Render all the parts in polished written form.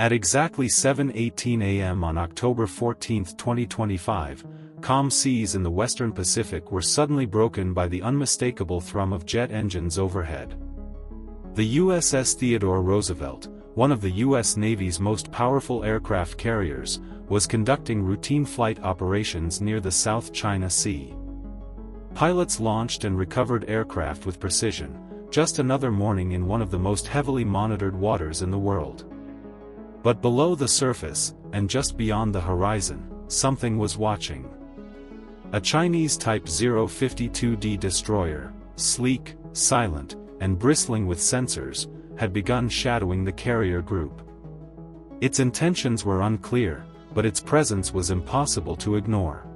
At exactly 7:18 a.m. on October 14, 2025, calm seas in the western Pacific were suddenly broken by the unmistakable thrum of jet engines overhead. The USS Theodore Roosevelt, one of the U.S. Navy's most powerful aircraft carriers, was conducting routine flight operations near the South China Sea. Pilots launched and recovered aircraft with precision, just another morning in one of the most heavily monitored waters in the world. But below the surface, and just beyond the horizon, something was watching. A Chinese Type 052D destroyer, sleek, silent, and bristling with sensors, had begun shadowing the carrier group. Its intentions were unclear, but its presence was impossible to ignore.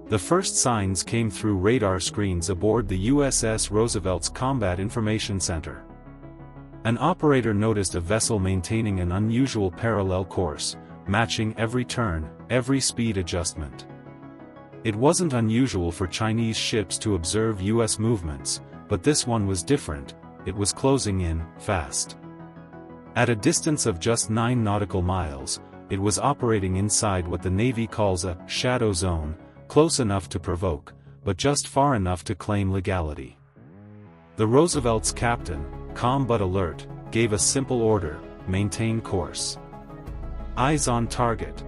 The first signs came through radar screens aboard the USS Roosevelt's Combat Information Center. An operator noticed a vessel maintaining an unusual parallel course, matching every turn, every speed adjustment. It wasn't unusual for Chinese ships to observe U.S. movements, but this one was different. It was closing in, fast. At a distance of just 9 nautical miles, it was operating inside what the Navy calls a shadow zone, close enough to provoke, but just far enough to claim legality. The Roosevelt's captain, calm but alert, gave a simple order: maintain course. Eyes on target.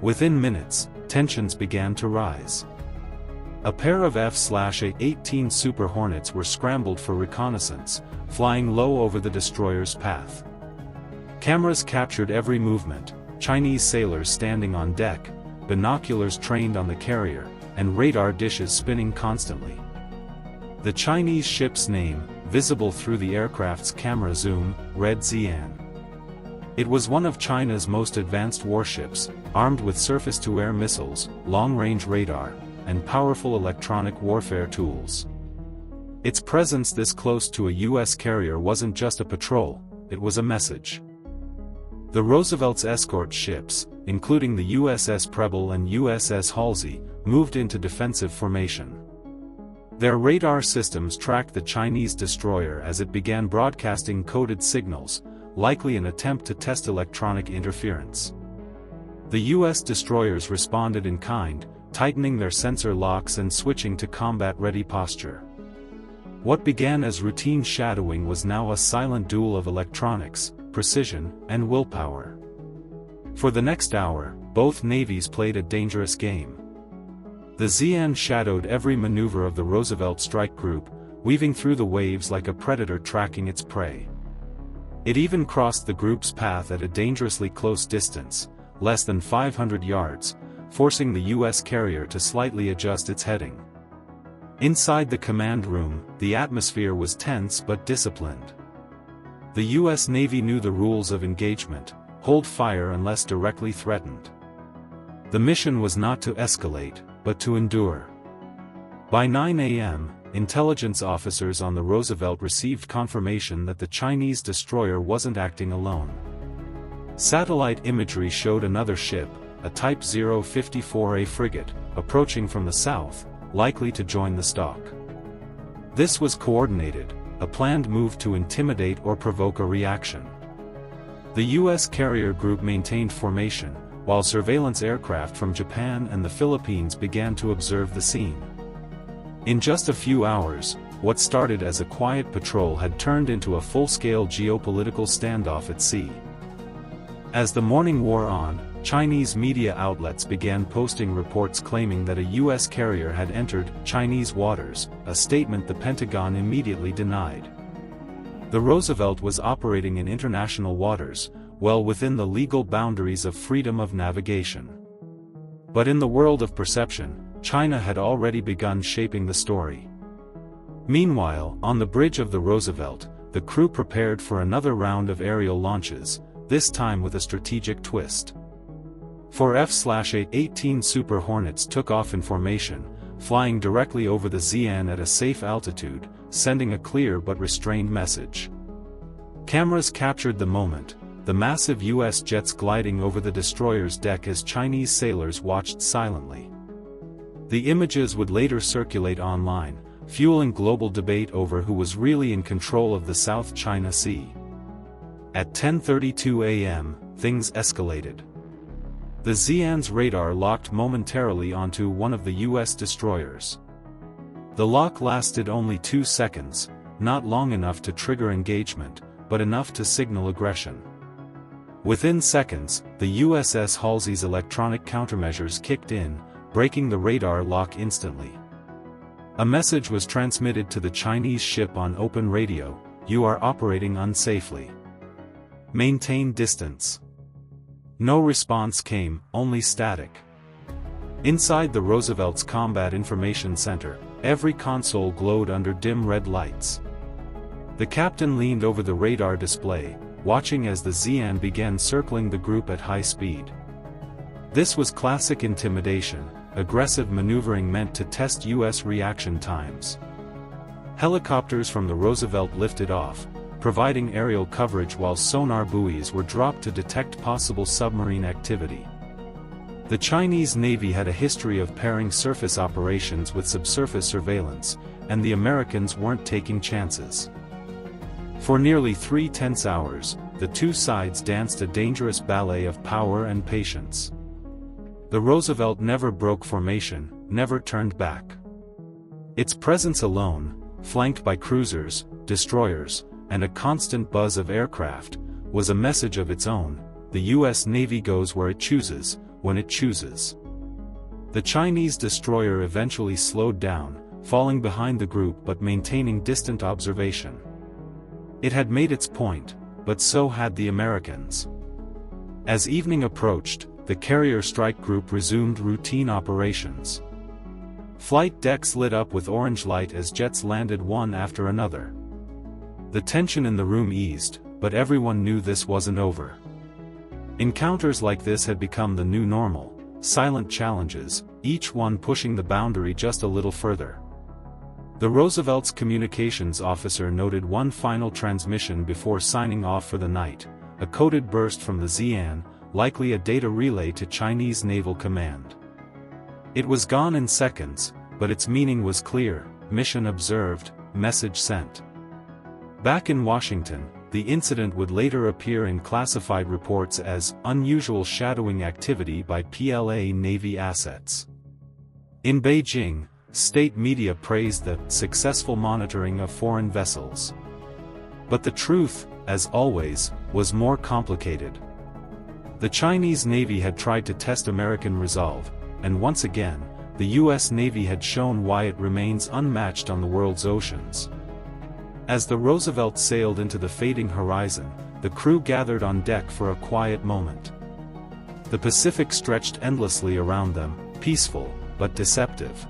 Within minutes, tensions began to rise. A pair of F/A-18 Super Hornets were scrambled for reconnaissance, flying low over the destroyer's path. Cameras captured every movement: Chinese sailors standing on deck, binoculars trained on the carrier, and radar dishes spinning constantly. The Chinese ship's name, visible through the aircraft's camera zoom, read Xi'an. It was one of China's most advanced warships, armed with surface-to-air missiles, long-range radar, and powerful electronic warfare tools. Its presence this close to a U.S. carrier wasn't just a patrol, it was a message. The Roosevelt's escort ships, including the USS Preble and USS Halsey, moved into defensive formation. Their radar systems tracked the Chinese destroyer as it began broadcasting coded signals, likely an attempt to test electronic interference. The U.S. destroyers responded in kind, tightening their sensor locks and switching to combat-ready posture. What began as routine shadowing was now a silent duel of electronics, precision, and willpower. For the next hour, both navies played a dangerous game. The Xi'an shadowed every maneuver of the Roosevelt strike group, weaving through the waves like a predator tracking its prey. It even crossed the group's path at a dangerously close distance, less than 500 yards, forcing the U.S. carrier to slightly adjust its heading. Inside the command room, the atmosphere was tense but disciplined. The U.S. Navy knew the rules of engagement: hold fire unless directly threatened. The mission was not to escalate, but to endure. By 9 a.m., intelligence officers on the Roosevelt received confirmation that the Chinese destroyer wasn't acting alone. Satellite imagery showed another ship, a Type 054A frigate, approaching from the south, likely to join the stalk. This was coordinated, a planned move to intimidate or provoke a reaction. The U.S. carrier group maintained formation, while surveillance aircraft from Japan and the Philippines began to observe the scene. In just a few hours, what started as a quiet patrol had turned into a full-scale geopolitical standoff at sea. As the morning wore on, Chinese media outlets began posting reports claiming that a U.S. carrier had entered Chinese waters, a statement the Pentagon immediately denied. The Roosevelt was operating in international waters, well within the legal boundaries of freedom of navigation. But in the world of perception, China had already begun shaping the story. Meanwhile, on the bridge of the Roosevelt, the crew prepared for another round of aerial launches, this time with a strategic twist. 4 F/A-18 Super Hornets took off in formation, flying directly over the Xi'an at a safe altitude, sending a clear but restrained message. Cameras captured the moment, the massive U.S. jets gliding over the destroyer's deck as Chinese sailors watched silently. The images would later circulate online, fueling global debate over who was really in control of the South China Sea. At 10:32 a.m., things escalated. The Xi'an's radar locked momentarily onto one of the U.S. destroyers. The lock lasted only 2 seconds, not long enough to trigger engagement, but enough to signal aggression. Within seconds, the USS Halsey's electronic countermeasures kicked in, breaking the radar lock instantly. A message was transmitted to the Chinese ship on open radio: "You are operating unsafely. Maintain distance." No response came, only static. Inside the Roosevelt's Combat Information Center, every console glowed under dim red lights. The captain leaned over the radar display, watching as the Xi'an began circling the group at high speed. This was classic intimidation, aggressive maneuvering meant to test U.S. reaction times. Helicopters from the Roosevelt lifted off, providing aerial coverage while sonar buoys were dropped to detect possible submarine activity. The Chinese Navy had a history of pairing surface operations with subsurface surveillance, and the Americans weren't taking chances. For nearly 3 tense hours, the two sides danced a dangerous ballet of power and patience. The Roosevelt never broke formation, never turned back. Its presence alone, flanked by cruisers, destroyers, and a constant buzz of aircraft, was a message of its own: the U.S. Navy goes where it chooses, when it chooses. The Chinese destroyer eventually slowed down, falling behind the group but maintaining distant observation. It had made its point, but so had the Americans. As evening approached, the carrier strike group resumed routine operations. Flight decks lit up with orange light as jets landed one after another. The tension in the room eased, but everyone knew this wasn't over. Encounters like this had become the new normal, silent challenges, each one pushing the boundary just a little further. The Roosevelt's communications officer noted one final transmission before signing off for the night, a coded burst from the Xi'an, likely a data relay to Chinese Naval Command. It was gone in seconds, but its meaning was clear: mission observed, message sent. Back in Washington, the incident would later appear in classified reports as unusual shadowing activity by PLA Navy assets. In Beijing, state media praised the successful monitoring of foreign vessels. But the truth, as always, was more complicated. The Chinese Navy had tried to test American resolve, and once again, the U.S. Navy had shown why it remains unmatched on the world's oceans. As the Roosevelt sailed into the fading horizon, the crew gathered on deck for a quiet moment. The Pacific stretched endlessly around them, peaceful, but deceptive.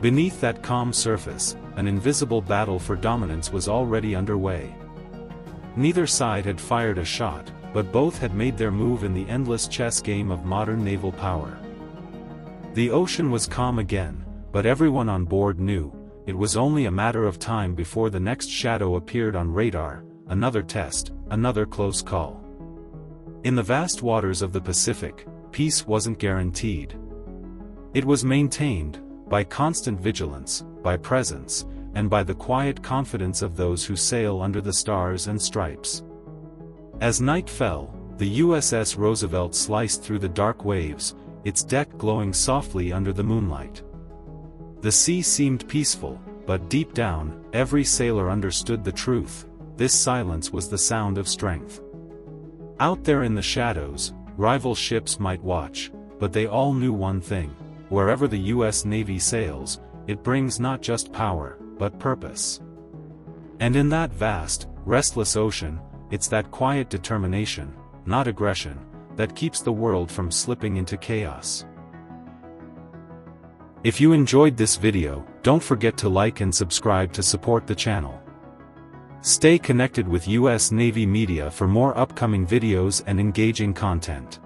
Beneath that calm surface, an invisible battle for dominance was already underway. Neither side had fired a shot, but both had made their move in the endless chess game of modern naval power. The ocean was calm again, but everyone on board knew it was only a matter of time before the next shadow appeared on radar: another test, another close call. In the vast waters of the Pacific, peace wasn't guaranteed. It was maintained by constant vigilance, by presence, and by the quiet confidence of those who sail under the stars and stripes. As night fell, the USS Roosevelt sliced through the dark waves, its deck glowing softly under the moonlight. The sea seemed peaceful, but deep down, every sailor understood the truth: this silence was the sound of strength. Out there in the shadows, rival ships might watch, but they all knew one thing: wherever the U.S. Navy sails, it brings not just power, but purpose. And in that vast, restless ocean, it's that quiet determination, not aggression, that keeps the world from slipping into chaos. If you enjoyed this video, don't forget to like and subscribe to support the channel. Stay connected with U.S. Navy media for more upcoming videos and engaging content.